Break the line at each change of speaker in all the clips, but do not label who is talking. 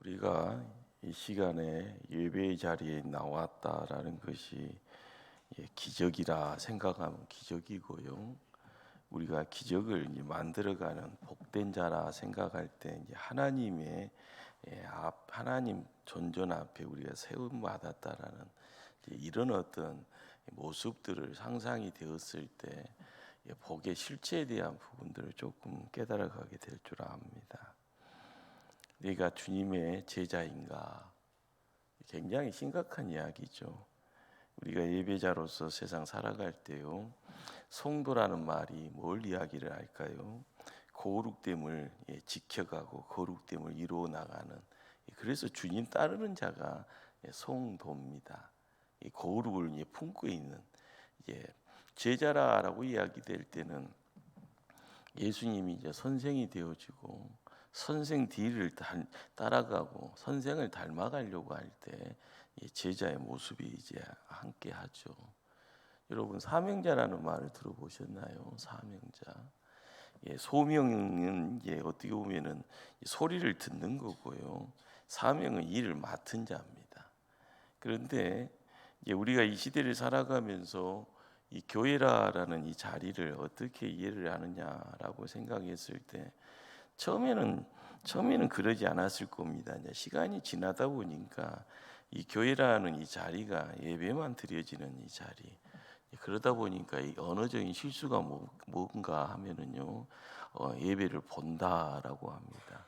우리가 이 시간에 예배의 자리에 나왔다라는 것이 기적이라 생각하면 기적이고요. 우리가 기적을 만들어가는 복된 자라 생각할 때 하나님의 하나님 존전 앞에 우리가 세움 받았다라는 이런 어떤 모습들을 상상이 되었을 때 복의 실체에 대한 부분들을 조금 깨달아가게 될 줄 압니다. 내가 주님의 제자인가? 굉장히 심각한 이야기죠. 우리가 예배자로서 세상 살아갈 때요, 성도라는 말이 뭘 이야기를 할까요? 거룩됨을 지켜가고 거룩됨을 이루어 나가는, 그래서 주님 따르는 자가 성도입니다. 이 거룩을 품고 있는 제자라고 이야기될 때는 예수님이 이제 선생이 되어지고 선생 뒤를 따라가고 선생을 닮아가려고 할 때 제자의 모습이 이제 함께하죠. 여러분 사명자라는 말을 들어보셨나요? 사명자. 소명은 어떻게 보면은 소리를 듣는 거고요. 사명은 일을 맡은 자입니다. 그런데 우리가 이 시대를 살아가면서 이 교회라는 이 자리를 어떻게 이해를 하느냐라고 생각했을 때 처음에는 그러지 않았을 겁니다. 이제 시간이 지나다 보니까 이 교회라는 이 자리가 예배만 드려지는 이 자리, 그러다 보니까 이 언어적인 실수가 뭔가 하면은요, 예배를 본다라고 합니다.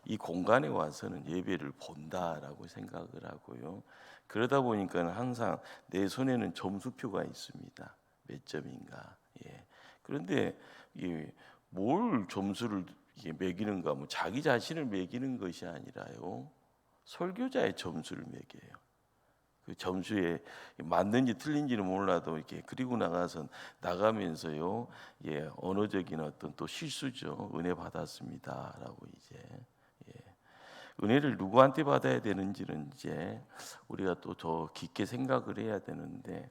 이 공간에 와서는 예배를 본다라고 생각을 하고요. 그러다 보니까 항상 내 손에는 점수표가 있습니다. 몇 점인가. 그런데 뭘 점수를 매기는가? 뭐 자기 자신을 매기는 것이 아니라요, 설교자의 점수를 매겨요. 그 점수에 맞는지 틀린지는 몰라도 그리고 나가면서요, 언어적인 어떤 또 실수죠. 은혜 받았습니다라고 은혜를 누구한테 받아야 되는지는 우리가 또 더 깊게 생각을 해야 되는데,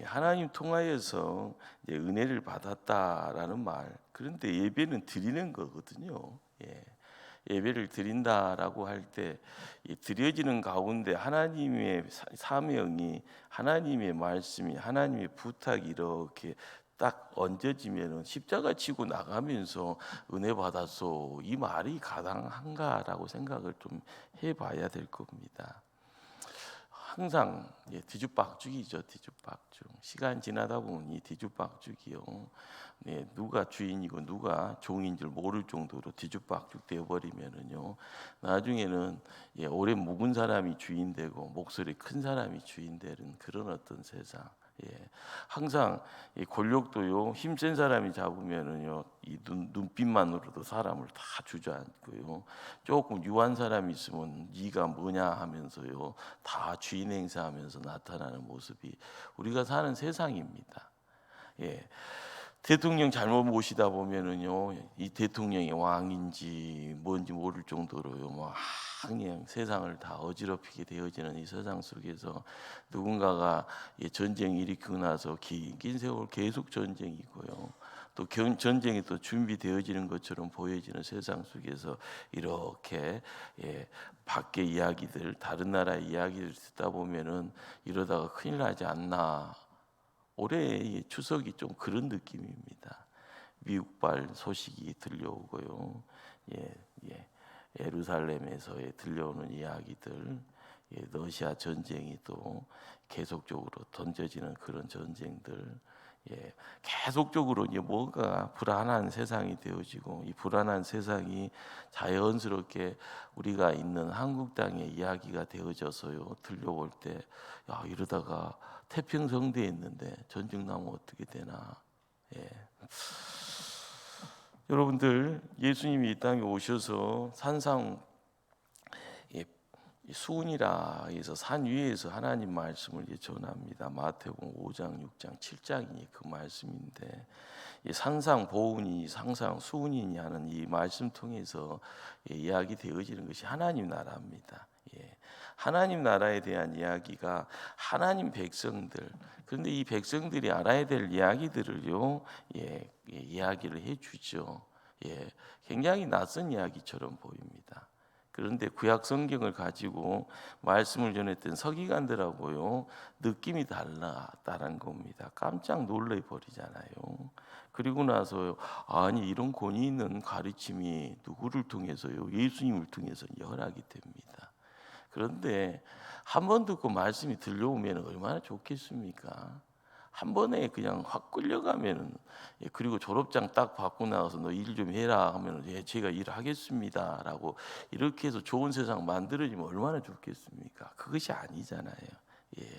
하나님 통하여서 은혜를 받았다라는 말. 그런데 예배는 드리는 거거든요. 예배를 드린다라고 할 때 드려지는 가운데 하나님의 사명이, 하나님의 말씀이, 하나님의 부탁이 이렇게 딱 얹어지면 십자가 치고 나가면서 은혜 받았소, 이 말이 가당한가라고 생각을 좀 해봐야 될 겁니다. 항상 뒤죽박죽이죠. 뒤죽박죽. 시간 지나다 보니 뒤죽박죽이요. 누가 주인이고 누가 종인 줄 모를 정도로 뒤죽박죽 되어버리면은요, 나중에는 오래 묵은 사람이 주인 되고 목소리 큰 사람이 주인 되는 그런 어떤 세상. 항상 이 권력도요, 힘센 사람이 잡으면은요, 이 눈빛만으로도 사람을 다 주저앉고요, 조금 유한 사람이 있으면 네가 뭐냐 하면서요, 다 주인 행세하면서 나타나는 모습이 우리가 사는 세상입니다. 대통령 잘못 모시다 보면은요, 이 대통령이 왕인지 뭔지 모를 정도로요, 그냥 세상을 다 어지럽히게 되어지는 이 세상 속에서 누군가가 전쟁 일으키고 나서 긴 세월 계속 전쟁이고요, 또 전쟁이 또 준비되어지는 것처럼 보여지는 세상 속에서 이렇게 밖의 이야기들, 다른 나라의 이야기를 듣다 보면은 이러다가 큰일 나지 않나. 올해 추석이 좀 그런 느낌입니다. 미국발 소식이 들려오고요, 예루살렘에서 들려오는 이야기들, 러시아 전쟁이 또 계속적으로 던져지는 그런 전쟁들, 계속적으로 뭔가 불안한 세상이 되어지고, 이 불안한 세상이 자연스럽게 우리가 있는 한국 땅의 이야기가 되어져서요, 들려올 때, 이러다가 태평성대에 있는데 전쟁 나면 어떻게 되나. 여러분들, 예수님이 이 땅에 오셔서 산상 수훈이라 해서 산 위에서 하나님 말씀을 전합니다. 마태복음 5장, 6장, 7장이 그 말씀인데, 산상 보훈이 상상 수훈이니 하는 이 말씀 통해서 이야기 되어지는 것이 하나님 나라입니다. 하나님 나라에 대한 이야기가 하나님 백성들, 그런데 이 백성들이 알아야 될 이야기들을요, 이야기를 해주죠. 굉장히 낯선 이야기처럼 보입니다. 그런데 구약 성경을 가지고 말씀을 전했던 서기관들하고요 느낌이 달랐다는 겁니다. 깜짝 놀래 버리잖아요. 그리고 나서 아니 이런 권위 있는 가르침이 누구를 통해서요? 예수님을 통해서 허락이 됩니다. 그런데 한 번 듣고 말씀이 들려오면 얼마나 좋겠습니까? 한 번에 그냥 확 끌려가면은 그리고 졸업장 딱 받고 나와서 너 일 좀 해라 하면은 제가 일하겠습니다라고 이렇게 해서 좋은 세상 만들어지면 얼마나 좋겠습니까? 그것이 아니잖아요. 예.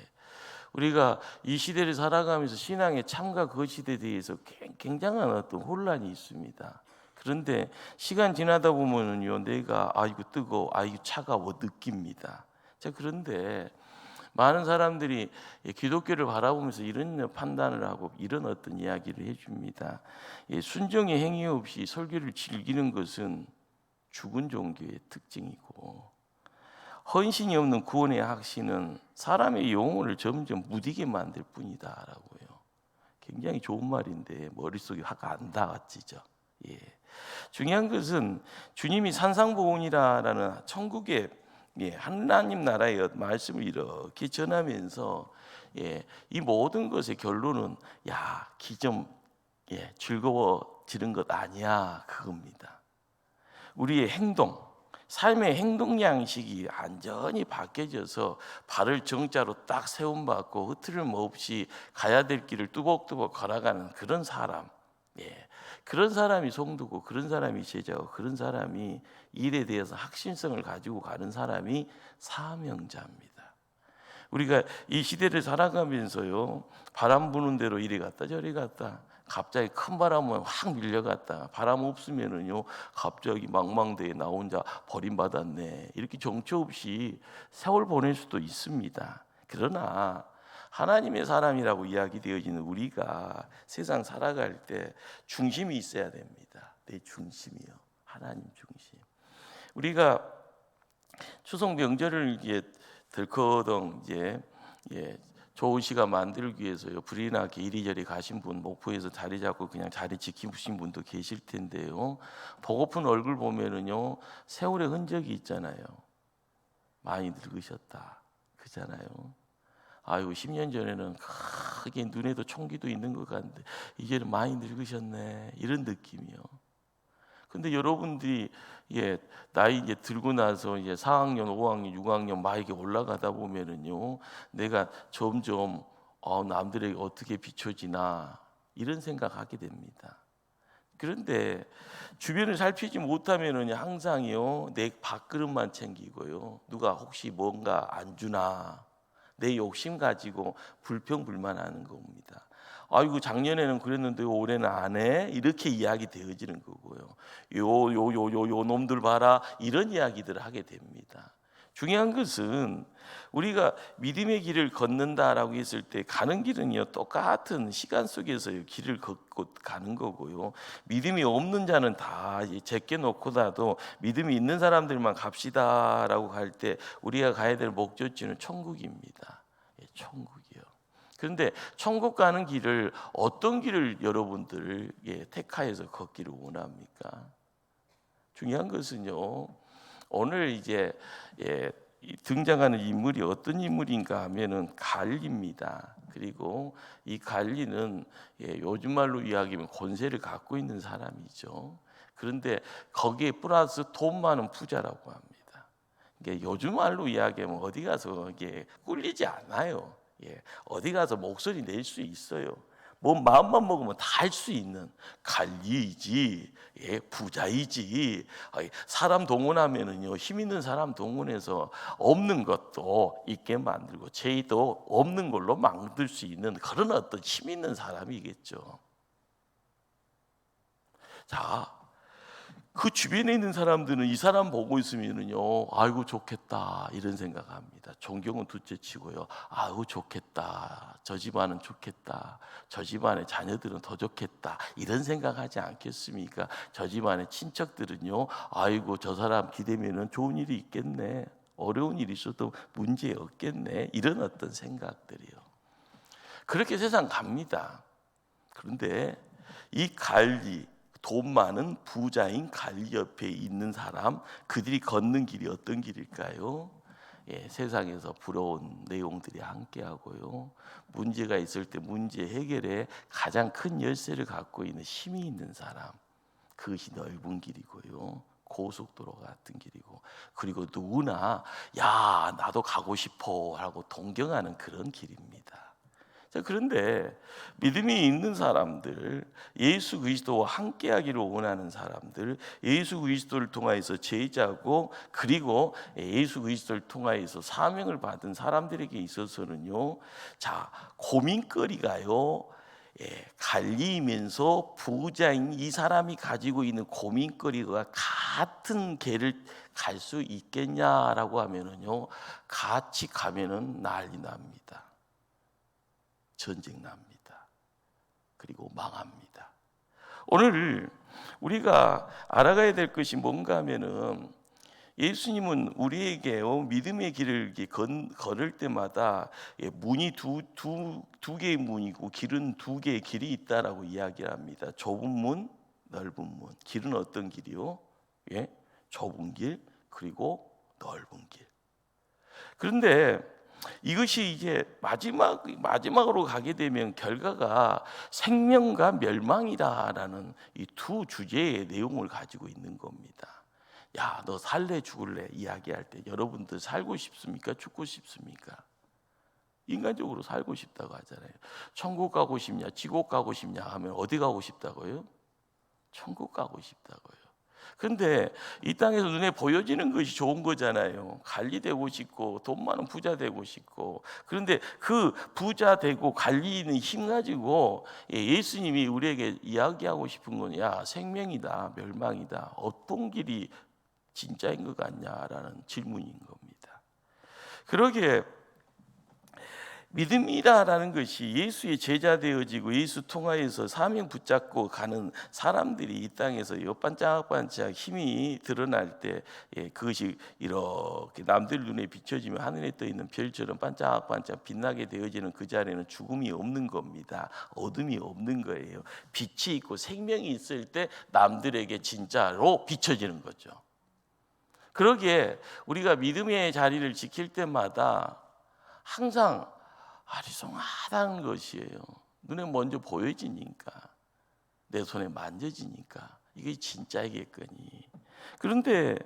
우리가 이 시대를 살아가면서 신앙의 참과 거짓에 대해서 굉장한 어떤 혼란이 있습니다. 그런데 시간 지나다 보면은요, 내가 아이고 뜨거워, 아이고 차가워 느낍니다. 자, 그런데 많은 사람들이 기독교를 바라보면서 이런 판단을 하고 이런 어떤 이야기를 해줍니다. 순종의 행위 없이 설교를 즐기는 것은 죽은 종교의 특징이고, 헌신이 없는 구원의 확신은 사람의 영혼을 점점 무디게 만들 뿐이다라고요. 굉장히 좋은 말인데 머릿속에 확 안 닿아지죠. 예. 중요한 것은 주님이 산상보훈이라는 천국의 하나님 나라의 말씀을 이렇게 전하면서 이 모든 것의 결론은 기좀 즐거워지는 것 아니야 그겁니다. 우리의 행동, 삶의 행동 양식이 완전히 바뀌어져서 발을 정자로 딱 세움받고 흐트름 없이 가야 될 길을 뚜벅뚜벅 걸어가는 그런 사람, 그런 사람이 성도고 그런 사람이 제자고 그런 사람이 일에 대해서 확신성을 가지고 가는 사람이 사명자입니다. 우리가 이 시대를 살아가면서요 바람 부는 대로 이리 갔다 저리 갔다 갑자기 큰 바람은 확 밀려갔다 바람 없으면은요 갑자기 망망대해 나 혼자 버림받았네 이렇게 정처 없이 세월 보낼 수도 있습니다. 그러나 하나님의 사람이라고 이야기되어지는 우리가 세상 살아갈 때 중심이 있어야 됩니다. 내 중심이요, 하나님 중심. 우리가 추석 명절을 덜커덩 좋은 시간 만들기 위해서요 불이나게 이리저리 가신 분, 목포에서 자리 잡고 그냥 자리 지키신 분도 계실 텐데요. 보고픈 얼굴 보면은요 세월의 흔적이 있잖아요. 많이 늙으셨다, 그잖아요. 아이고 10년 전에는 크게 눈에도 총기도 있는 것 같은데 이제는 많이 늙으셨네 이런 느낌이요. 근데 여러분들이 나이 이제 들고 나서 이제 4학년, 5학년, 6학년 막 이렇게 올라가다 보면은요 내가 점점 남들에게 어떻게 비춰지나 이런 생각하게 됩니다. 그런데 주변을 살피지 못하면은 항상요 내 밥그릇만 챙기고요 누가 혹시 뭔가 안 주나 내 욕심 가지고 불평불만하는 겁니다. 아이고 작년에는 그랬는데 올해는 안 해? 이렇게 이야기 되어지는 거고요. 요 놈들 봐라 이런 이야기들을 하게 됩니다. 중요한 것은 우리가 믿음의 길을 걷는다라고 했을 때 가는 길은요 똑같은 시간 속에서 길을 걷고 가는 거고요. 믿음이 없는 자는 다 제껴 놓고라도 믿음이 있는 사람들만 갑시다라고 할 때 우리가 가야 될 목적지는 천국입니다. 천국이요. 그런데 천국 가는 길을 어떤 길을 여러분들 택하여서 걷기를 원합니까? 중요한 것은요. 오늘 이제 등장하는 인물이 어떤 인물인가 하면은 갈리입니다. 그리고 이 갈리는 요즘 말로 이야기하면 권세를 갖고 있는 사람이죠. 그런데 거기에 플러스 돈 많은 부자라고 합니다. 요즘 말로 이야기하면 어디 가서 꿀리지 않아요. 어디 가서 목소리 낼 수 있어요. 뭐 마음만 먹으면 다 할 수 있는 관리이지 부자이지. 사람 동원하면은요 힘 있는 사람 동원해서 없는 것도 있게 만들고 죄도 없는 걸로 만들 수 있는 그런 어떤 힘 있는 사람이겠죠. 자, 그 주변에 있는 사람들은 이 사람 보고 있으면은요 아이고 좋겠다 이런 생각합니다. 존경은 둘째치고요 아이고 좋겠다, 저 집안은 좋겠다, 저 집안의 자녀들은 더 좋겠다 이런 생각하지 않겠습니까? 저 집안의 친척들은요 아이고 저 사람 기대면은 좋은 일이 있겠네, 어려운 일이 있어도 문제 없겠네 이런 어떤 생각들이요. 그렇게 세상 갑니다. 그런데 이 갈리 돈 많은 부자인 갈리 옆에 있는 사람, 그들이 걷는 길이 어떤 길일까요? 세상에서 부러운 내용들이 함께하고요. 문제가 있을 때 문제 해결에 가장 큰 열쇠를 갖고 있는 힘이 있는 사람, 그것이 넓은 길이고요. 고속도로 같은 길이고, 그리고 누구나 야 나도 가고 싶어 하고 동경하는 그런 길입니다. 자, 그런데 믿음이 있는 사람들, 예수 그리스도와 함께하기를 원하는 사람들, 예수 그리스도를 통하여서 제자고, 그리고 예수 그리스도를 통하여서 사명을 받은 사람들에게 있어서는요, 자, 고민거리가요, 갈리면서 부자인 이 사람이 가지고 있는 고민거리가 같은 길을 갈 수 있겠냐라고 하면은요, 같이 가면은 난리 납니다. 전쟁 납니다. 그리고 망합니다. 오늘 우리가 알아가야 될 것이 뭔가 하면은, 예수님은 우리에게요, 믿음의 길을 걸을 때마다 문이 두 개의 문이고 길은 두 개의 길이 있다라고 이야기를 합니다. 좁은 문, 넓은 문. 길은 어떤 길이요? 좁은 길, 그리고 넓은 길. 그런데 이것이 이제 마지막으로 가게 되면 결과가 생명과 멸망이다라는 이 두 주제의 내용을 가지고 있는 겁니다. 야, 너 살래 죽을래 이야기할 때 여러분들 살고 싶습니까? 죽고 싶습니까? 인간적으로 살고 싶다고 하잖아요. 천국 가고 싶냐, 지옥 가고 싶냐 하면 어디 가고 싶다고요? 천국 가고 싶다고요. 그런데 이 땅에서 눈에 보여지는 것이 좋은 거잖아요. 관리 되고 싶고 돈 많은 부자 되고 싶고. 그런데 그 부자 되고 관리는 힘 가지고 예수님이 우리에게 이야기하고 싶은 건, 야, 생명이다 멸망이다, 어떤 길이 진짜인 것 같냐라는 질문인 겁니다. 그러기에 믿음이라는 것이 예수의 제자 되어지고 예수 통하여서 사명 붙잡고 가는 사람들이 이 땅에서 반짝반짝 힘이 드러날 때, 그것이 이렇게 남들 눈에 비춰지면 하늘에 떠 있는 별처럼 반짝반짝 빛나게 되어지는 그 자리에는 죽음이 없는 겁니다. 어둠이 없는 거예요. 빛이 있고 생명이 있을 때 남들에게 진짜로 비춰지는 거죠. 그러기에 우리가 믿음의 자리를 지킬 때마다 항상 아리송하다는 것이에요. 눈에 먼저 보여지니까, 내 손에 만져지니까 이게 진짜이겠거니. 그런데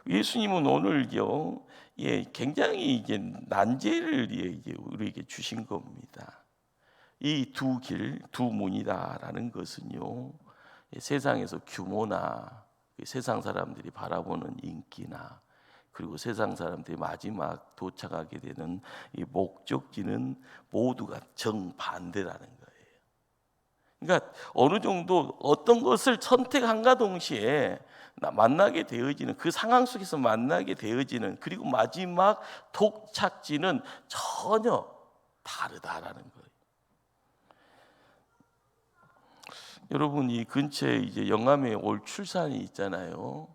예수님은 오늘요, 굉장히 이제 난제를 이제 우리에게 주신 겁니다. 이 두 길, 두 문이다라는 것은요, 세상에서 규모나 세상 사람들이 바라보는 인기나, 그리고 세상 사람들이 마지막 도착하게 되는 이 목적지는 모두가 정반대라는 거예요. 그러니까 어느 정도 어떤 것을 선택한가 동시에 만나게 되어지는, 그 상황 속에서 만나게 되어지는, 그리고 마지막 도착지는 전혀 다르다라는 거예요. 여러분, 이 근처에 이제 영암에 올 출산이 있잖아요.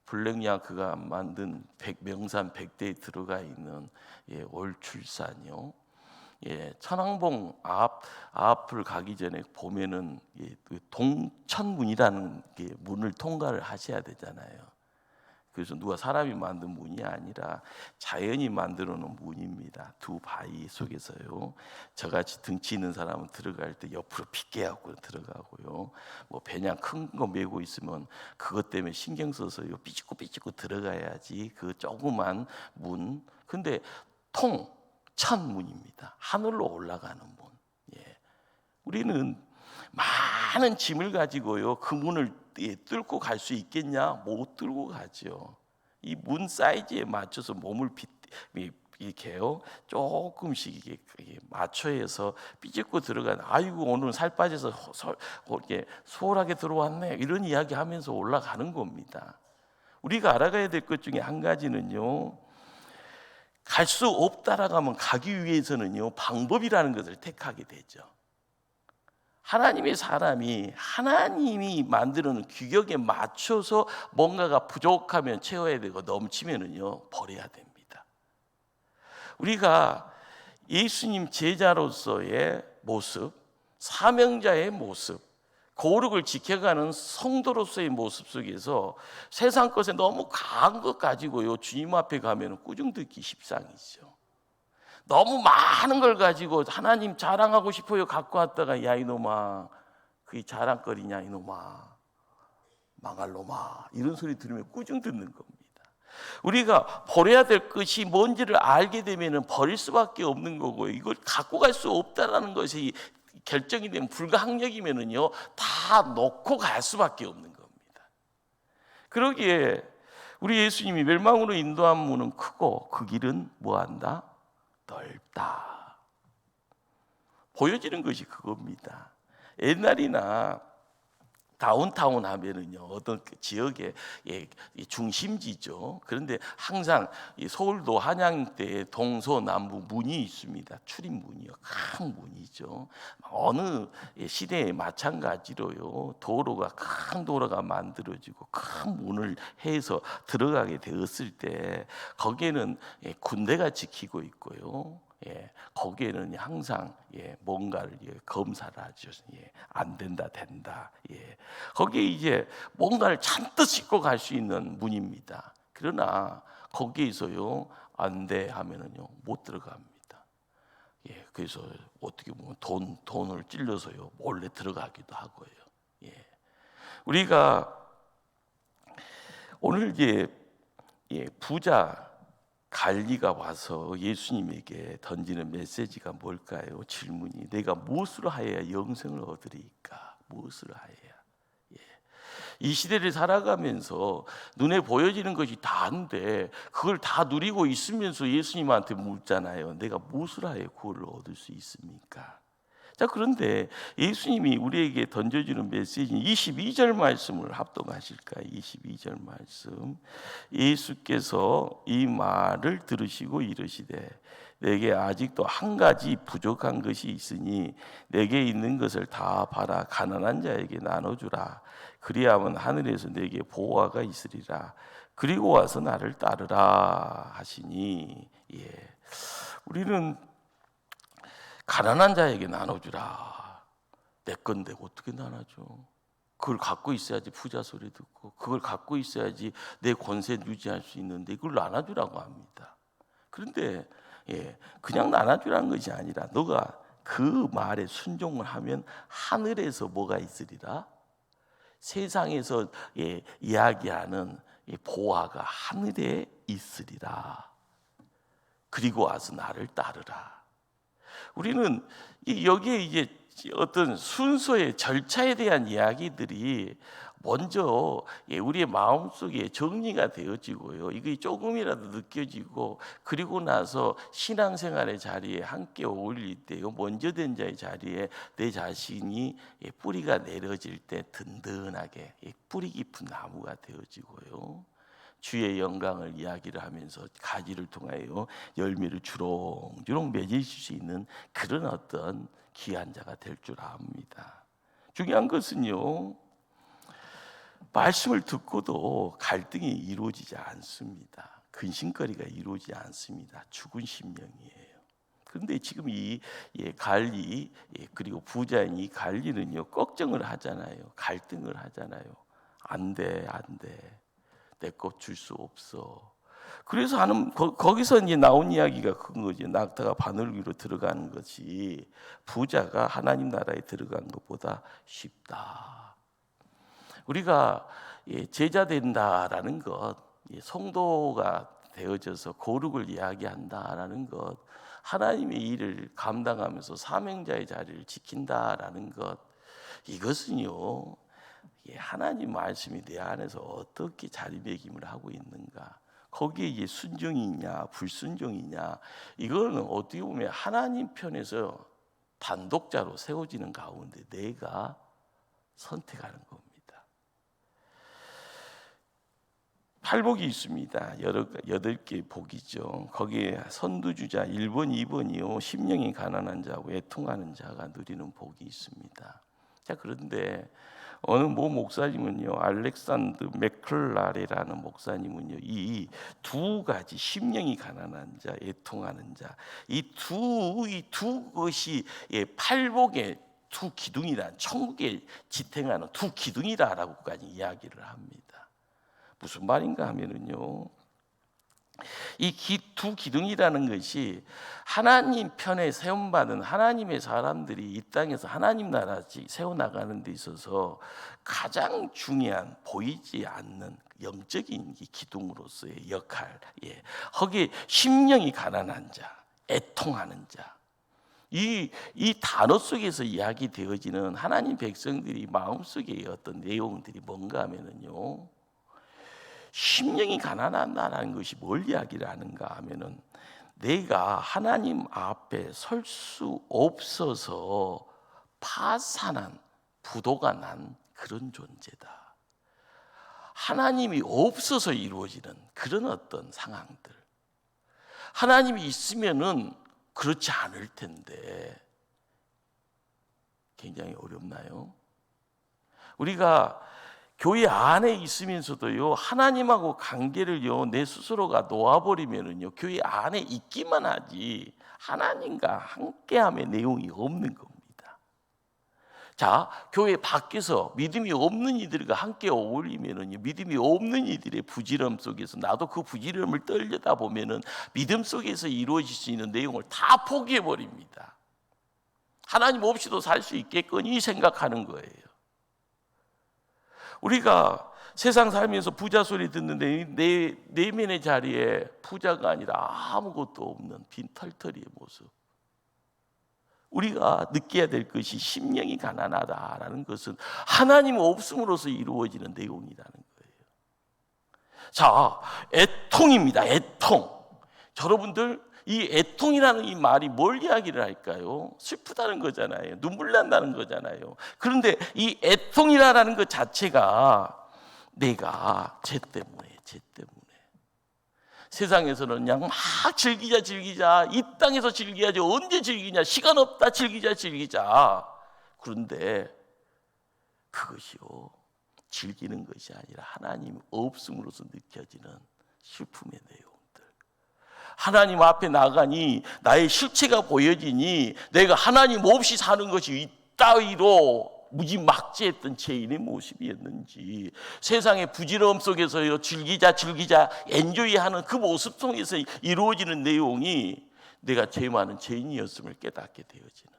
블랙야크가 만든 명산 100대에 들어가 있는 올 출산이요. 천왕봉 앞을 가기 전에 보면은 동천문이라는 문을 통과를 하셔야 되잖아요. 그래서 누가 사람이 만든 문이 아니라 자연이 만들어 놓은 문입니다. 두 바위 속에서요. 저같이 등치 있는 사람은 들어갈 때 옆으로 빗게 하고 들어가고요. 뭐 배냥 큰 거 메고 있으면 그것 때문에 신경 써서 삐죽고 들어가야지. 그 조그만 문. 근데 천문입니다. 하늘로 올라가는 문. 우리는 많은 짐을 가지고요, 그 문을 뚫고 갈 수 있겠냐? 못 뚫고 가죠. 이 문 사이즈에 맞춰서 몸을 이렇게요, 조금씩 이게 맞춰서 삐집고 들어가는. 아이고, 오늘 살 빠져서 이렇게 소홀하게 들어왔네, 이런 이야기 하면서 올라가는 겁니다. 우리가 알아가야 될 것 중에 한 가지는요, 갈 수 없다라고 하면 가기 위해서는요, 방법이라는 것을 택하게 되죠. 하나님의 사람이 하나님이 만들어 놓은 규격에 맞춰서 뭔가가 부족하면 채워야 되고 넘치면은요, 버려야 됩니다. 우리가 예수님 제자로서의 모습, 사명자의 모습, 거룩을 지켜가는 성도로서의 모습 속에서 세상 것에 너무 강한 것 가지고요, 주님 앞에 가면 꾸중 듣기 십상이죠. 너무 많은 걸 가지고 하나님 자랑하고 싶어요 갖고 왔다가, 야 이놈아, 그게 자랑거리냐 이놈아, 망할 놈아, 이런 소리 들으면 꾸중 듣는 겁니다. 우리가 버려야 될 것이 뭔지를 알게 되면 버릴 수밖에 없는 거고요. 이걸 갖고 갈 수 없다라는 것이 결정이 되면, 불가항력이면은요, 다 놓고 갈 수밖에 없는 겁니다. 그러기에 우리 예수님이 멸망으로 인도한 문은 크고 그 길은 뭐한다? 넓다. 보여지는 것이 그겁니다. 옛날이나 다운타운 하면은요, 어떤 지역의 중심지죠. 그런데 항상 서울도 한양대에 동서남북 문이 있습니다. 출입문이요, 큰 문이죠. 어느 시대에 마찬가지로요, 도로가 큰 도로가 만들어지고 큰 문을 해서 들어가게 되었을 때 거기에는 군대가 지키고 있고요. 거기에는 항상 뭔가를 검사를 하죠. 안 된다, 된다. 거기에 이제 뭔가를 잔뜩 싣고 갈 수 있는 문입니다. 그러나 거기에서요, 안 돼 하면은요, 못 들어갑니다. 그래서 어떻게 보면 돈을 찔러서요, 몰래 들어가기도 하고요. 우리가 오늘 부자 갈리가 와서 예수님에게 던지는 메시지가 뭘까요? 질문이, 내가 무엇으로 하여야 영생을 얻으리까? 무엇으로 하여야? 이 시대를 살아가면서 눈에 보여지는 것이 다인데 그걸 다 누리고 있으면서 예수님한테 묻잖아요. 내가 무엇으로 하여야 구원을 얻을 수 있습니까? 자, 그런데 예수님이 우리에게 던져주는 메시지 22절 말씀을 합독하실까요? 22절 말씀. 예수께서 이 말을 들으시고 이르시되, 내게 아직도 한 가지 부족한 것이 있으니 내게 있는 것을 다 팔아 가난한 자에게 나눠주라. 그리하면 하늘에서 내게 보화가 있으리라. 그리고 와서 나를 따르라 하시니, 우리는 가난한 자에게 나눠주라. 내 건데 어떻게 나눠줘? 그걸 갖고 있어야지 부자 소리 듣고, 그걸 갖고 있어야지 내 권세 유지할 수 있는데 이걸 나눠주라고 합니다. 그런데 그냥 나눠주라는 것이 아니라, 너가 그 말에 순종을 하면 하늘에서 뭐가 있으리라? 세상에서 이야기하는 보화가 하늘에 있으리라. 그리고 와서 나를 따르라. 우리는 여기에 이제 어떤 순서의 절차에 대한 이야기들이 먼저 우리의 마음속에 정리가 되어지고요, 이게 조금이라도 느껴지고, 그리고 나서 신앙생활의 자리에 함께 어울릴 때요, 먼저 된 자의 자리에 내 자신이 뿌리가 내려질 때 든든하게 뿌리 깊은 나무가 되어지고요, 주의 영광을 이야기를 하면서 가지를 통하여 열매를 주렁주렁 맺을 수 있는 그런 어떤 귀한 자가 될 줄 압니다. 중요한 것은요, 말씀을 듣고도 갈등이 이루어지지 않습니다. 근심거리가 이루어지지 않습니다. 죽은 심령이에요. 그런데 지금 이 갈리, 그리고 부자인 이 갈리는요, 걱정을 하잖아요. 갈등을 하잖아요. 안 돼, 안 돼. 내 것 줄 수 없어. 그래서 하는, 거기서 이제 나온 이야기가 큰 거지. 낙타가 바늘 위로 들어가는 것이 부자가 하나님 나라에 들어간 것보다 쉽다. 우리가 제자 된다라는 것, 성도가 되어져서 거룩을 이야기한다라는 것, 하나님의 일을 감당하면서 사명자의 자리를 지킨다라는 것, 이것은요, 하나님 말씀이 내 안에서 어떻게 자리매김을 하고 있는가, 거기에 이제 순종이냐 불순종이냐, 이거는 어떻게 보면 하나님 편에서 단독자로 세워지는 가운데 내가 선택하는 겁니다. 팔복이 있습니다. 8개 복이죠. 거기에 선두주자 1번, 2번이요. 심령이 가난한 자하고 애통하는 자가 누리는 복이 있습니다. 자, 그런데 어느 목사님은요, 알렉산드 맥클라레라는 목사님은요, 이 두 가지, 심령이 가난한 자, 애통하는 자, 이 두 것이 팔복의 두 기둥이란 천국에 지탱하는 두 기둥이라고까지 이야기를 합니다. 무슨 말인가 하면은요, 이 두 기둥이라는 것이 하나님 편에 세움받은 하나님의 사람들이 이 땅에서 하나님 나라 세워나가는 데 있어서 가장 중요한 보이지 않는 영적인 기둥으로서의 역할, 거기에 심령이 가난한 자, 애통하는 자, 이 단어 속에서 이야기되어지는 하나님 백성들이 마음속에 어떤 내용들이 뭔가 하면은요, 심령이 가난하다는 것이 뭘 이야기를 하는가 하면은 내가 하나님 앞에 설 수 없어서 파산한 부도가 난 그런 존재다. 하나님이 없어서 이루어지는 그런 어떤 상황들. 하나님이 있으면은 그렇지 않을 텐데 굉장히 어렵나요? 우리가 교회 안에 있으면서도요, 하나님하고 관계를요, 내 스스로가 놓아버리면은요, 교회 안에 있기만 하지 하나님과 함께함의 내용이 없는 겁니다. 자, 교회 밖에서 믿음이 없는 이들과 함께 어울리면은요, 믿음이 없는 이들의 부지런 속에서 나도 그 부지런을 떨려다 보면은 믿음 속에서 이루어질 수 있는 내용을 다 포기해 버립니다. 하나님 없이도 살 수 있겠거니 생각하는 거예요. 우리가 세상 살면서 부자 소리 듣는데 내 내면의 자리에 부자가 아니라 아무것도 없는 빈 털터리의 모습. 우리가 느껴야 될 것이 심령이 가난하다라는 것은 하나님 없음으로써 이루어지는 내용이라는 거예요. 자, 애통입니다. 애통. 여러분들, 이 애통이라는 이 말이 뭘 이야기를 할까요? 슬프다는 거잖아요. 눈물 난다는 거잖아요. 그런데 이 애통이라는 것 자체가 내가 쟤 때문에 세상에서는 그냥 막 즐기자 이 땅에서 즐겨야지 언제 즐기냐, 시간 없다, 즐기자. 그런데 그것이요, 즐기는 것이 아니라 하나님 없음으로써 느껴지는 슬픔의 내용. 하나님 앞에 나가니 나의 실체가 보여지니 내가 하나님 없이 사는 것이 이따위로 무지막지했던 죄인의 모습이었는지, 세상의 부지러움 속에서요, 즐기자 엔조이하는 그 모습 속에서 이루어지는 내용이 내가 죄 많은 죄인이었음을 깨닫게 되어지는,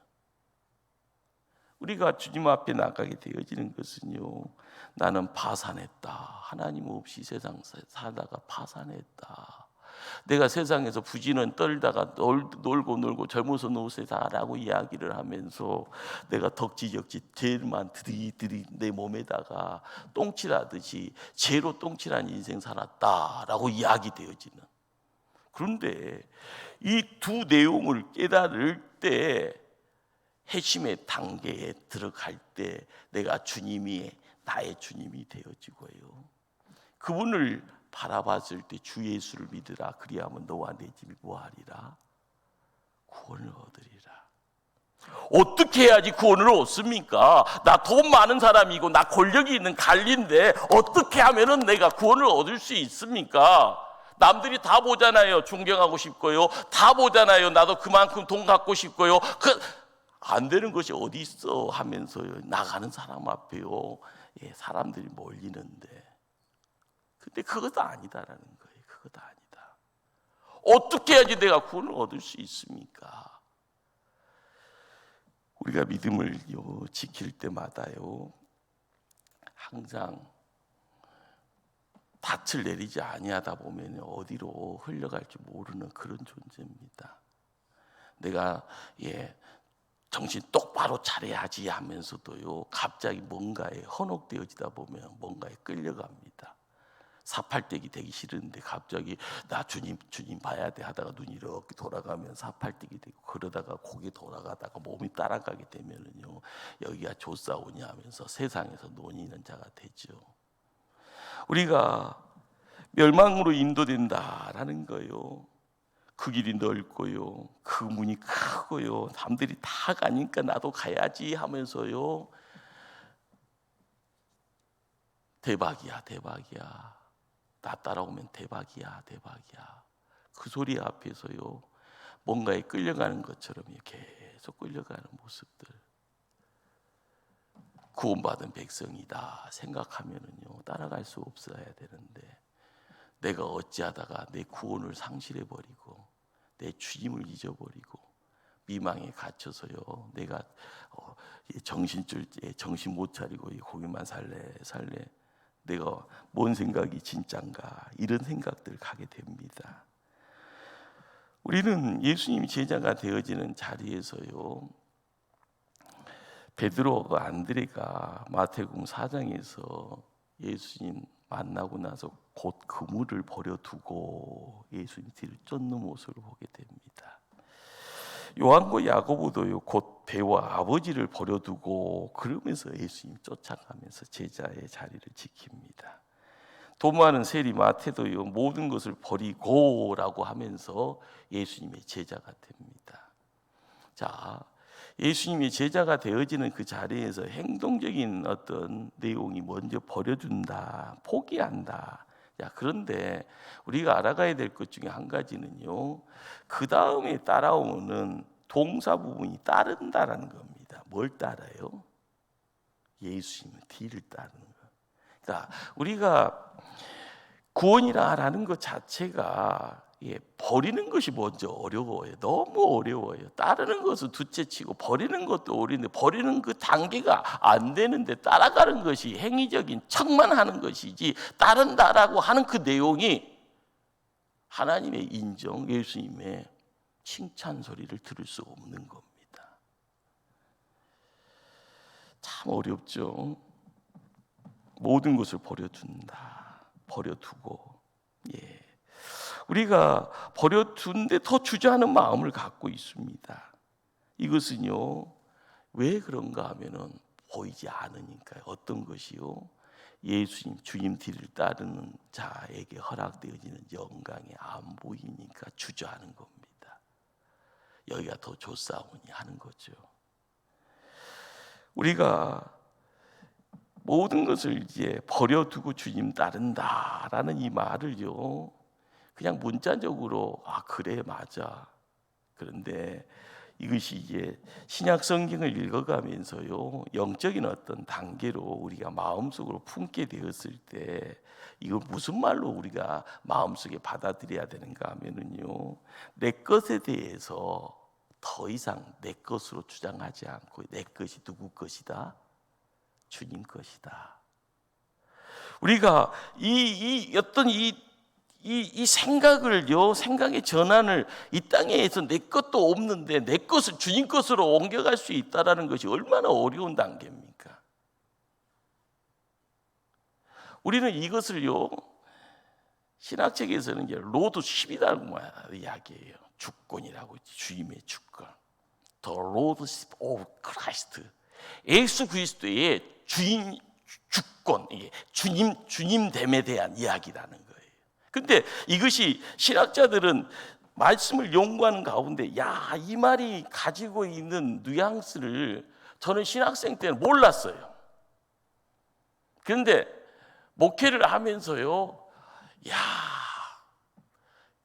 우리가 주님 앞에 나가게 되어지는 것은요, 나는 파산했다. 하나님 없이 세상 살다가 파산했다. 내가 세상에서 부지런 떨다가 놀고 젊어서 노세다라고 이야기를 하면서 내가 덕지적지 죄만 드리드리 내 몸에다가 똥칠하듯이 죄로 똥칠한 인생 살았다라고 이야기되어지는, 그런데 이 두 내용을 깨달을 때, 회심의 단계에 들어갈 때 내가 주님이 나의 주님이 되어지고요, 그분을 바라봤을 때 주 예수를 믿으라. 그리하면 너와 내 집이 뭐하리라? 구원을 얻으리라. 어떻게 해야지 구원을 얻습니까? 나 돈 많은 사람이고 나 권력이 있는 관리인데 어떻게 하면은 내가 구원을 얻을 수 있습니까? 남들이 다 보잖아요. 존경하고 싶고요. 다 보잖아요. 나도 그만큼 돈 갖고 싶고요. 안 되는 것이 어디 있어 하면서요, 나가는 사람 앞에요, 사람들이 몰리는데, 근데 그것도 아니다라는 거예요. 그것도 아니다. 어떻게 해야지 내가 구원을 얻을 수 있습니까? 우리가 믿음을요, 지킬 때마다요, 항상 닻을 내리지 아니하다 보면 어디로 흘러갈지 모르는 그런 존재입니다. 내가 정신 똑바로 차려야지 하면서도요, 갑자기 뭔가에 헌혹되어지다 보면 뭔가에 끌려갑니다. 사팔대기 되기 싫은데 갑자기 나 주님 봐야 돼 하다가 눈이 이렇게 돌아가면 사팔대기 되고, 그러다가 고개 돌아가다가 몸이 따라가게 되면은요, 여기가 조사오냐 하면서 세상에서 논의는 자가 되죠. 우리가 멸망으로 인도된다라는 거예요. 그 길이 넓고요, 그 문이 크고요, 남들이 다 가니까 나도 가야지 하면서요, 대박이야. 나 따라오면 대박이야. 그 소리 앞에서요, 뭔가에 끌려가는 것처럼 계속 끌려가는 모습들. 구원받은 백성이다 생각하면은요 따라갈 수 없어야 되는데, 내가 어찌하다가 내 구원을 상실해버리고 내 주님을 잊어버리고 미망에 갇혀서요 내가 정신 못 차리고 거기만 살래 내가 뭔 생각이 진짠가 이런 생각들 가게 됩니다. 우리는 예수님이 제자가 되어지는 자리에서요 베드로와 안드레가 마태복음 4장에서 예수님 만나고 나서 곧 그물을 버려두고 예수님 뒤를 쫓는 모습을 보게 됩니다. 요한과 야고보도요 곧 배와 아버지를 버려두고 그러면서 예수님 쫓아가면서 제자의 자리를 지킵니다. 도마는 세리 마태도요 모든 것을 버리고라고 하면서 예수님의 제자가 됩니다. 자, 예수님이 제자가 되어지는 그 자리에서 행동적인 어떤 내용이 먼저 버려준다, 포기한다. 그런데 우리가 알아가야 될 것 중에 한 가지는요, 그 다음에 따라오는 동사 부분이 따른다라는 겁니다. 뭘 따라요? 예수님의 뒤를 따르는 거. 그러니까 우리가 구원이라는 것 자체가 버리는 것이 먼저 어려워요. 너무 어려워요. 따르는 것은 둘째치고 버리는 것도 어려운데, 버리는 그 단계가 안 되는데 따라가는 것이 행위적인 척만 하는 것이지, 따른다라고 하는 그 내용이 하나님의 인정, 예수님의 칭찬 소리를 들을 수 없는 겁니다. 참 어렵죠. 모든 것을 버려둔다, 버려두고, 우리가 버려둔데 더 주저하는 마음을 갖고 있습니다. 이것은요 왜 그런가 하면은 보이지 않으니까요. 어떤 것이요? 예수님 주님 뒤를 따르는 자에게 허락되어지는 영광이 안 보이니까 주저하는 겁니다. 여기가 더 좋사오니 하는 거죠. 우리가 모든 것을 이제 버려두고 주님 따른다라는 이 말을요 그냥 문자적으로 그래 맞아. 그런데 이것이 이제 신약 성경을 읽어가면서요 영적인 어떤 단계로 우리가 마음속으로 품게 되었을 때 이거 무슨 말로 우리가 마음속에 받아들여야 되는가 하면은요 내 것에 대해서 더 이상 내 것으로 주장하지 않고 내 것이 누구 것이다? 주님 것이다. 우리가 이 생각을요, 생각의 전환을 이 땅에서 내 것도 없는데 내 것을 주님 것으로 옮겨갈 수 있다라는 것이 얼마나 어려운 단계입니까? 우리는 이것을요, 신학책에서는 이제 로드십이라고 이야기해요. 주권이라고 있지, 주님의 주권. The Lordship of Christ. 예수 그리스도의 주인 주권, 이게 주님됨에 대한 이야기라는 거예요. 근데 이것이 신학자들은 말씀을 연구하는 가운데 이 말이 가지고 있는 뉘앙스를 저는 신학생 때는 몰랐어요. 그런데 목회를 하면서요,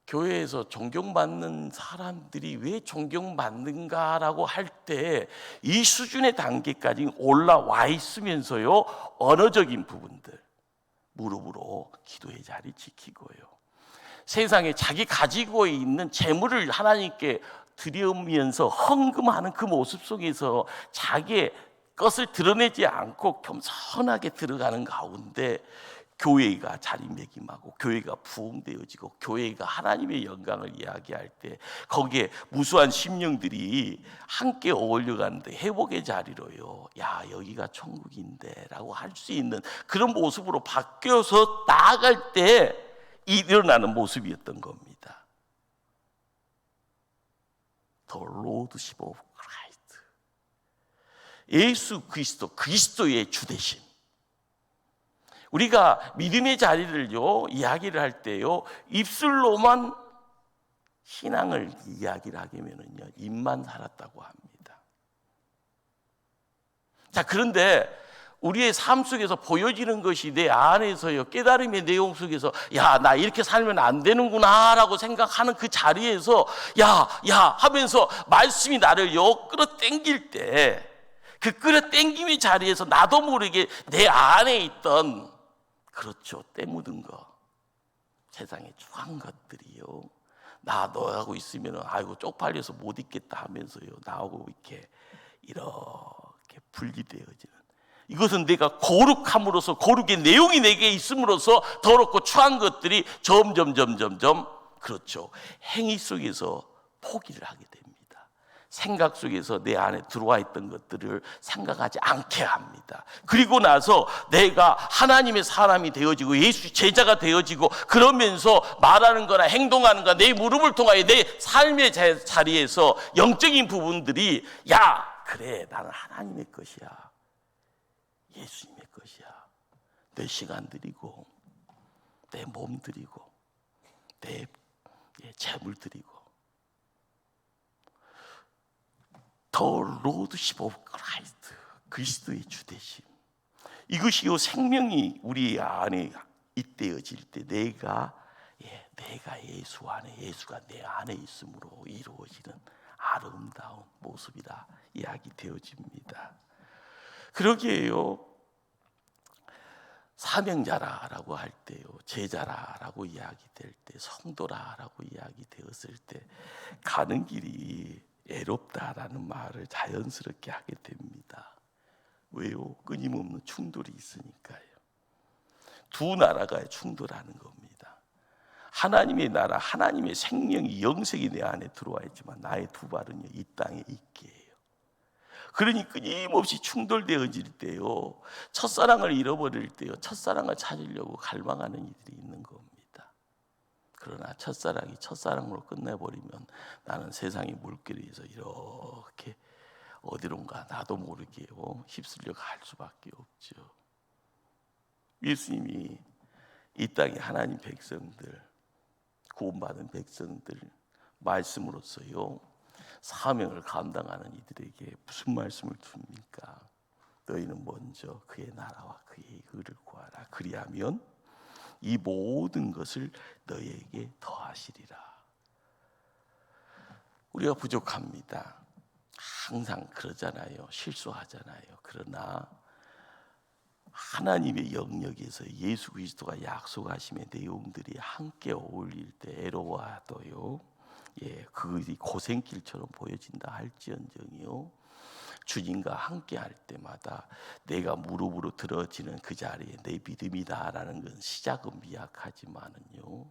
교회에서 존경받는 사람들이 왜 존경받는가라고 할 때 이 수준의 단계까지 올라와 있으면서요, 언어적인 부분들, 무릎으로 기도의 자리 지키고요, 세상에 자기 가지고 있는 재물을 하나님께 드리면서 헌금하는 그 모습 속에서 자기의 것을 드러내지 않고 겸손하게 들어가는 가운데 교회가 자리매김하고 교회가 부흥되어지고 교회가 하나님의 영광을 이야기할 때 거기에 무수한 심령들이 함께 어울려가는데 회복의 자리로요, 여기가 천국인데 라고 할 수 있는 그런 모습으로 바뀌어서 나아갈 때 일어나는 모습이었던 겁니다. The Lordship of Christ. 예수 그리스도, 그리스도의 주되심. 우리가 믿음의 자리를요 이야기를 할 때요 입술로만 신앙을 이야기를 하면은요 입만 살았다고 합니다. 자, 그런데 우리의 삶 속에서 보여지는 것이 내 안에서요 깨달음의 내용 속에서 나 이렇게 살면 안 되는구나라고 생각하는 그 자리에서 야 하면서 말씀이 나를요 끌어당길 때 그 끌어당김의 자리에서 나도 모르게 내 안에 있던, 그렇죠, 때 묻은 거, 세상에 추한 것들이요, 나 너하고 있으면 아이고 쪽팔려서 못 있겠다 하면서요, 나하고 이렇게 분리되어지는, 이것은 내가 거룩함으로써, 거룩의 내용이 내게 있음으로써 더럽고 추한 것들이 점점 그렇죠, 행위 속에서 포기를 하게 됩니다. 생각 속에서 내 안에 들어와 있던 것들을 생각하지 않게 합니다. 그리고 나서 내가 하나님의 사람이 되어지고 예수 제자가 되어지고, 그러면서 말하는 거나 행동하는 거나 내 무릎을 통하여 내 삶의 자리에서 영적인 부분들이, 야 그래 나는 하나님의 것이야, 예수님의 것이야, 내 시간 드리고 내 몸 드리고 내 재물 드리고, The Lordship of Christ, 그리스도의 주되심, 이것이요 생명이 우리 안에 잇대어질 때 내가 예수 안에, 예수가 내 안에 있음으로 이루어지는 아름다운 모습이다 이야기 되어집니다. 그러기에요, 사명자라고 할 때요, 제자라고 이야기될 때, 성도라고 이야기되었을 때 가는 길이 애롭다라는 말을 자연스럽게 하게 됩니다. 왜요? 끊임없는 충돌이 있으니까요. 두 나라가 충돌하는 겁니다. 하나님의 나라, 하나님의 생명이, 영생이 내 안에 들어와 있지만 나의 두 발은요, 이 땅에 있게 해요. 그러니 끊임없이 충돌되어질 때요, 첫사랑을 잃어버릴 때요, 첫사랑을 찾으려고 갈망하는 이들이 있는 겁니다. 그러나 첫사랑이 첫사랑으로 끝내버리면 나는 세상의 물결에서 이렇게 어디론가 나도 모르게 휩쓸려 갈 수밖에 없죠. 예수님이 이 땅에 하나님 백성들, 구원받은 백성들 말씀으로써요, 사명을 감당하는 이들에게 무슨 말씀을 줍니까? 너희는 먼저 그의 나라와 그의 의를 구하라. 그리하면 이 모든 것을 너희에게 더하시리라. 우리가 부족합니다. 항상 그러잖아요. 실수하잖아요. 그러나 하나님의 영역에서 예수 그리스도가 약속하심의 내용들이 함께 어울릴 때 애로워하도요, 그것이 고생길처럼 보여진다 할지언정이요, 주님과 함께 할 때마다 내가 무릎으로 들어지는 그 자리에 내 믿음이다라는 건 시작은 미약하지만은요,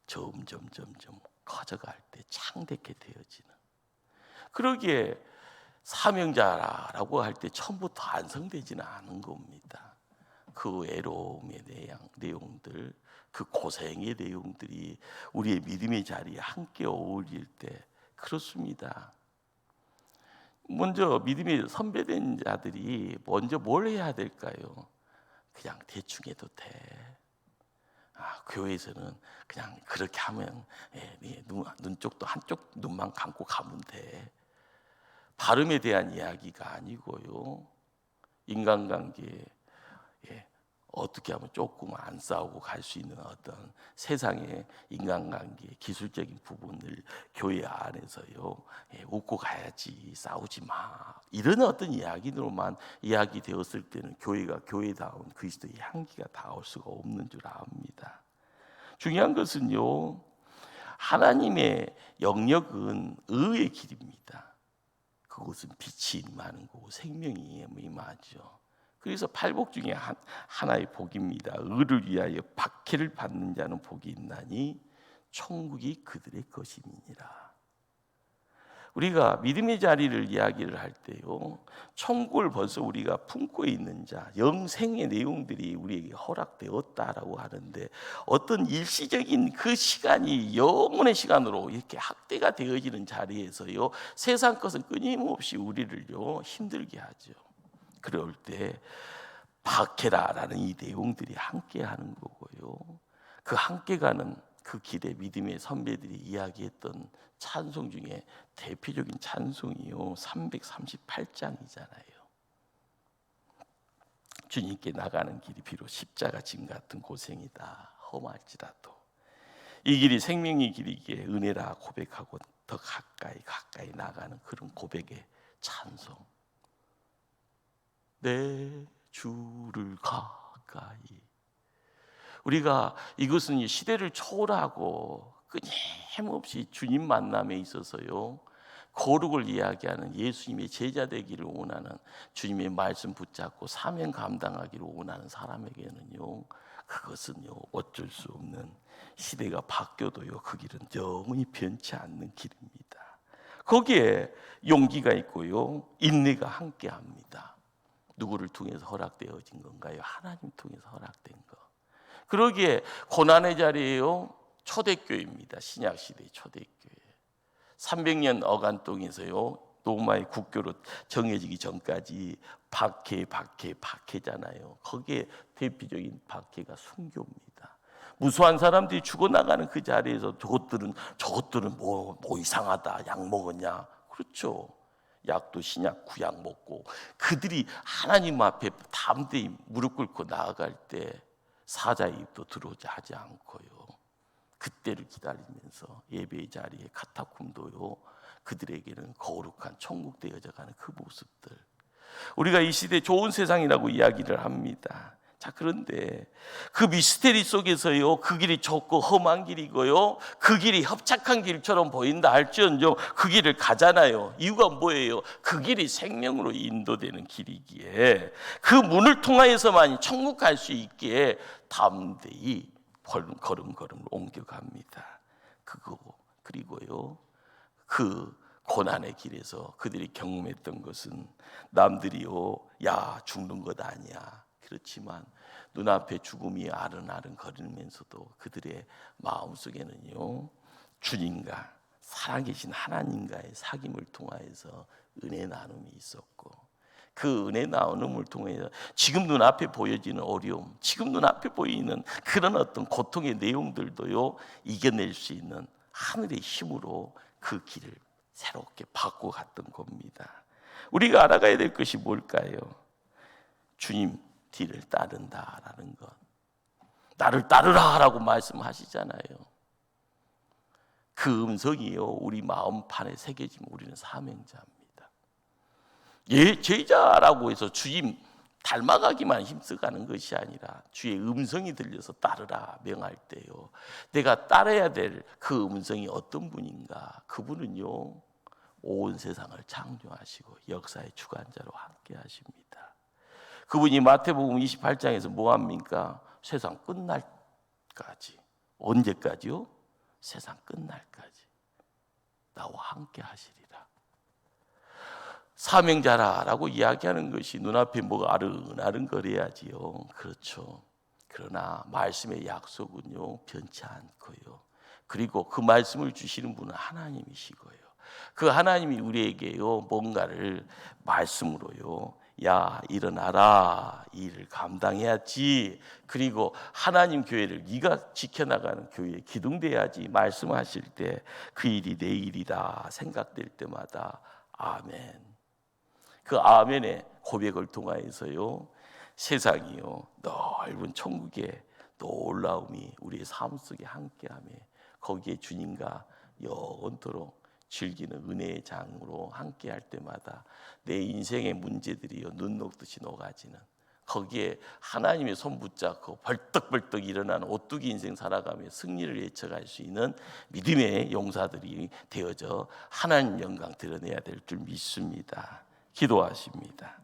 점점 커져갈 때 창대케 되어지는, 그러기에 사명자라고 할 때 처음부터 완성되지는 않은 겁니다. 그 애로움의 내용들, 그 고생의 내용들이 우리의 믿음의 자리에 함께 어울릴 때 그렇습니다. 먼저 믿음의 선배된 자들이 먼저 뭘 해야 될까요? 그냥 대충 해도 돼. 교회에서는 그냥 그렇게 하면 눈 쪽도 한쪽 눈만 감고 가면 돼. 발음에 대한 이야기가 아니고요, 인간관계 어떻게 하면 조금 안 싸우고 갈 수 있는 어떤 세상의 인간관계 기술적인 부분을 교회 안에서요, 웃고 가야지, 싸우지 마, 이런 어떤 이야기로만 이야기되었을 때는 교회가 교회다운 그리스도의 향기가 닿을 수가 없는 줄 압니다. 중요한 것은요, 하나님의 영역은 의의 길입니다. 그곳은 빛이 임하는 곳, 생명이 임하죠. 그래서 팔복 중에 하나의 복입니다. 의를 위하여 박해를 받는 자는 복이 있나니 천국이 그들의 것임이니라. 우리가 믿음의 자리를 이야기를 할 때요, 천국을 벌써 우리가 품고 있는 자, 영생의 내용들이 우리에게 허락되었다라고 하는데, 어떤 일시적인 그 시간이 영원의 시간으로 이렇게 확대가 되어지는 자리에서요, 세상 것은 끊임없이 우리를요 힘들게 하죠. 그럴 때 박해라라는 이 내용들이 함께하는 거고요, 그 함께가는 그 길에 믿음의 선배들이 이야기했던 찬송 중에 대표적인 찬송이요 338장이잖아요. 주님께 나가는 길이 비록 십자가 짐 같은 고생이다 험할지라도 이 길이 생명의 길이기에 은혜라 고백하고 더 가까이 나가는 그런 고백의 찬송. 내 주를 가까이. 우리가 이것은 시대를 초월하고 끊임없이 주님 만남에 있어서요, 거룩을 이야기하는 예수님의 제자 되기를 원하는, 주님의 말씀 붙잡고 사명 감당하기를 원하는 사람에게는요, 그것은요 어쩔 수 없는, 시대가 바뀌어도요 그 길은 영원히 변치 않는 길입니다. 거기에 용기가 있고요, 인내가 함께합니다. 누구를 통해서 허락되어진 건가요? 하나님 통해서 허락된 거. 그러기에 고난의 자리에요, 초대교회입니다. 신약시대의 초대교회. 300년 어간 동에서요, 로마의 국교로 정해지기 전까지 박해잖아요. 거기에 대표적인 박해가 순교입니다. 무수한 사람들이 죽어나가는 그 자리에서 저것들은 뭐 이상하다, 약 먹었냐? 그렇죠. 약도 신약 구약 먹고, 그들이 하나님 앞에 담대히 무릎 꿇고 나아갈 때 사자의 입도 들어오지 하지 않고요, 그때를 기다리면서 예배의 자리에 카타콤도요, 그들에게는 거룩한 천국 되어져 가는 그 모습들. 우리가 이 시대 좋은 세상이라고 이야기를 합니다. 자, 그런데 그 미스테리 속에서요, 그 길이 좁고 험한 길이고요, 그 길이 협착한 길처럼 보인다 할지언정 그 길을 가잖아요. 이유가 뭐예요? 그 길이 생명으로 인도되는 길이기에, 그 문을 통하여서만 천국 갈 수 있기에 담대히 걸음걸음 옮겨갑니다. 그리고요, 그 고난의 길에서 그들이 경험했던 것은, 남들이요, 야 죽는 것 아니야, 그렇지만 눈앞에 죽음이 아른아른 거리면서도 그들의 마음속에는요, 주님과 살아계신 하나님과의 사귐을 통하여서 은혜 나눔이 있었고, 그 은혜 나눔을 통해서 지금 눈앞에 보여지는 어려움, 지금 눈앞에 보이는 그런 어떤 고통의 내용들도요, 이겨낼 수 있는 하늘의 힘으로 그 길을 새롭게 바꿔갔던 겁니다. 우리가 알아가야 될 것이 뭘까요? 주님 뒤를 따른다라는 것. 나를 따르라라고 말씀하시잖아요. 그 음성이요, 우리 마음판에 새겨지면 우리는 사명자입니다. 제자라고 해서 주님 닮아가기만 힘써가는 것이 아니라, 주의 음성이 들려서 따르라 명할 때요, 내가 따라야 될 그 음성이 어떤 분인가? 그분은요, 온 세상을 창조하시고 역사의 주관자로 함께 하십니다. 그분이 마태복음 28장에서 뭐합니까? 세상 끝날까지. 언제까지요? 세상 끝날까지 나와 함께 하시리라. 사명자라고 이야기하는 것이 눈앞에 뭐가 아른아른거려야지요. 그렇죠. 그러나 말씀의 약속은요, 변치 않고요, 그리고 그 말씀을 주시는 분은 하나님이시고요, 그 하나님이 우리에게요, 뭔가를 말씀으로요, 야 일어나라, 이 일을 감당해야지, 그리고 하나님 교회를 네가 지켜나가는 교회에 기둥돼야지 말씀하실 때, 그 일이 내 일이다 생각될 때마다 아멘, 그 아멘의 고백을 통하여서요, 세상이요, 넓은 천국의 놀라움이 우리의 삶 속에 함께하며, 거기에 주님과 영원토록 즐기는 은혜의 장으로 함께할 때마다 내 인생의 문제들이요, 눈 녹듯이 녹아지는, 거기에 하나님의 손 붙잡고 벌떡벌떡 일어나는 오뚜기 인생 살아가며 승리를 외쳐갈 수 있는 믿음의 용사들이 되어져 하나님 영광 드러내야 될 줄 믿습니다. 기도하십니다.